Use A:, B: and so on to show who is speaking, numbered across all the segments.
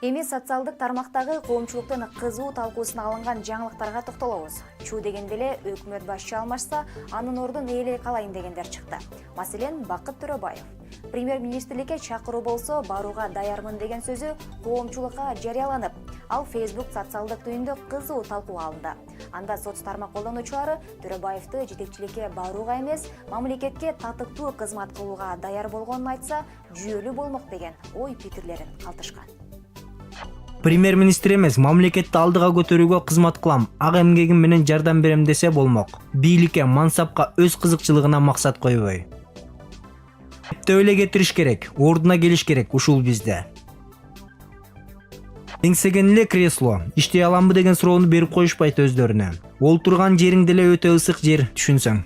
A: Эми социалдык тармактагы коомчулуктун кызуу талкуусуна алынган жаңылыктарга токтолобуз. Чуу дегенде эле өкмөт башчы алмашса, анын ордун ээлей калайын дегендер чыкты. Маселен, Бакыт Төрөбаев. Премьер-министрликке чакыруу болсо барууга даярмын деген сөзү коомчулукка жарыяланып, ал Facebook социалдык түйүндө кызуу талкууга алынды. Анда соц тармак колдонуучулары Төрөбаевди жетекчиликке барууга эмес, мамлекетке татыктуу кызмат кылууга даяр болгонун айтса, жүйөлүү болмок деген ой пикирлерин калтышкан.
B: Премьер-министр эмес, мамлекетти алдыга көтөрүүгө кызмат кылам, ак эмгегим менен жардам берем десе болмок. Бийликке, мансапка өз кызыкчылыгына максат койбой. Эптеп эле кетириш керек, ордуна келиш керек, ушул бизде. Эңсеген эле кресло, иштей аламбы деген суроону берип коюшпайт өздөрүнө. Олтурган жериң деле өтө ысык жер, түшүнсөң.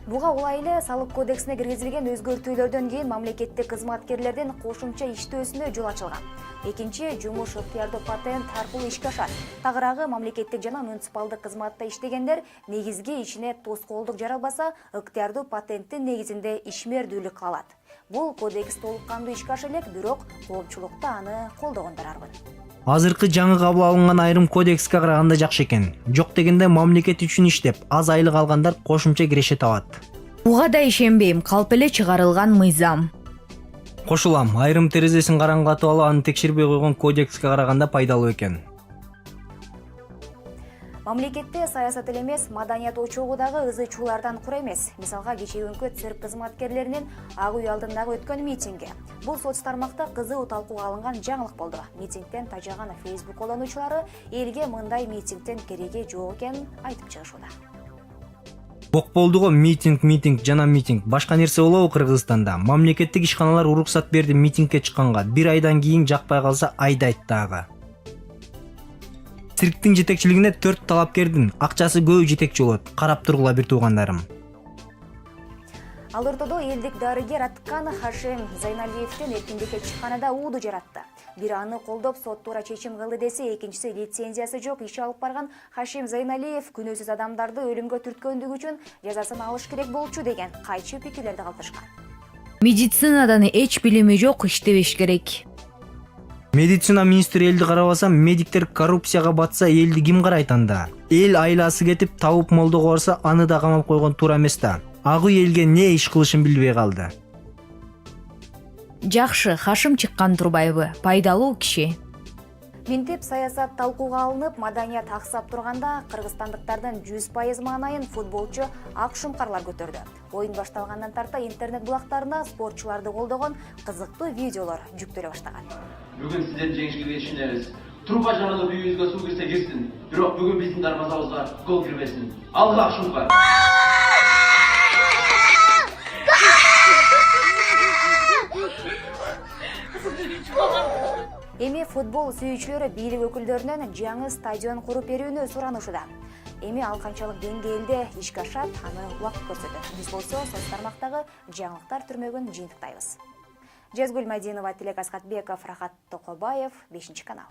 A: Буга улай эле салык кодексине киргизилген өзгөртүүлөрдөн кийин мамлекеттик кызматкерлердин кошумча иштөөсүнө жол ачылган. Экинчи, жумуш ыктыярдуу патент аркылуу ишке ашат. Тагыраагы мамлекеттик жана муниципалдык кызматта иштегендер негизги ишине тоскоолдук жаралбаса, ыктыярдуу патенттин негизинде ишмердүүлүк кылат. Бул кодекс толук кандуу ишке аша элек, бирок коомчулукта аны колдогондор арбын.
B: Азыркы жаңы кабыл алынган айрым кодекске караганда жакшы экен. Жок дегенде мамлекет үчүн иштеп, аз айлык алгандар кошумча киреше табат.
C: Буга да ишенбейм, калп эле чыгарылган мыйзам.
B: Кошулам, айрым терезесин караңгатып алып аны текшербей койгон кодекске караганда пайдалуу экен.
A: Мамлекетте саясат эле эмес, маданият очогу дагы ызы чуулардан кура эмес. Мисалга, кечээ цирк кызматкерлеринин ак үй алдындагы өткөн митинги. Бул соц тармакта кызуу талкууга алынган жаңылык болду. Митингден тажаган Facebook колдонуучулары элге мындай митингден кереги жок экенин айтып чыгышууда.
B: Бок болдуго митинг жана митинг. Башка нерсе болобу Кыргызстанда? Мамлекеттик ишканалар уруксат берди митингке чыкканга. Бир айдан кийин жакпай калса айдайт дагы. Цирктин жетекчилигине 4 талапкердин акчасы көп жетекчи болот. Карап тургула бир туугандарым.
A: Ал ортодо элдик дарыгер Аткан Хашим Зайналиевдин эркиндикке чыкканында ууду жаратты. Бири аны колдоп сот туура чечим кылды десе, экинчиси лицензиясы жок иш алып барган Хашим Зайналиев күнөөсүз адамдарды өлүмгө түрткөндүгү үчүн жазасын алыш керек болчу деген кайчы пикирлерди калтышкан.
C: Медицинадан эч билими жок, иштебеш керек.
B: Медицина министри элди карабаса, медиктер коррупцияга батса, элди ким карайт анда? Эл айласы кетип, табып молдого барса, аны да камап койгон туура эмес да. Ак үй элге не иш кылышын билбей калды.
C: Жакшы, Хашим чыккан турбайбы? Пайдалуу киши.
A: Минтип саясат талкууга алынып, маданият аксап турганда, кыргызстандыктардын 100% маанайын футболчу Ак Шумкарлар көтөрдү. Оюн башталгандан тарта интернет булактарына спортчуларды колдогон кызыктуу видеолор жүктөлө баштаган.
D: Бүгүн сиздердин жеңишке ишенебиз. Турба жарылып үйүбүзгө суу кирсе кирсин, бирок бүгүн биздин дарбазабызга гол кирбесин. Алга Ак Шумкар.
A: Эми футбол сүйүүчүлөрү бийлик өкүлдөрүнөн жаңы стадион куруп берүүнү суранышууда. Эми ал канчалык деңгээлде ишке ашат, аны убакыт көрсөтөт. Биз болсо соц тармактагы жаңылыктар түрмөгүн жыйынтыктайбыз. Жезгүл Мадинова, Тилек Аскатбеков, Рахат Токобаев, 5 канал.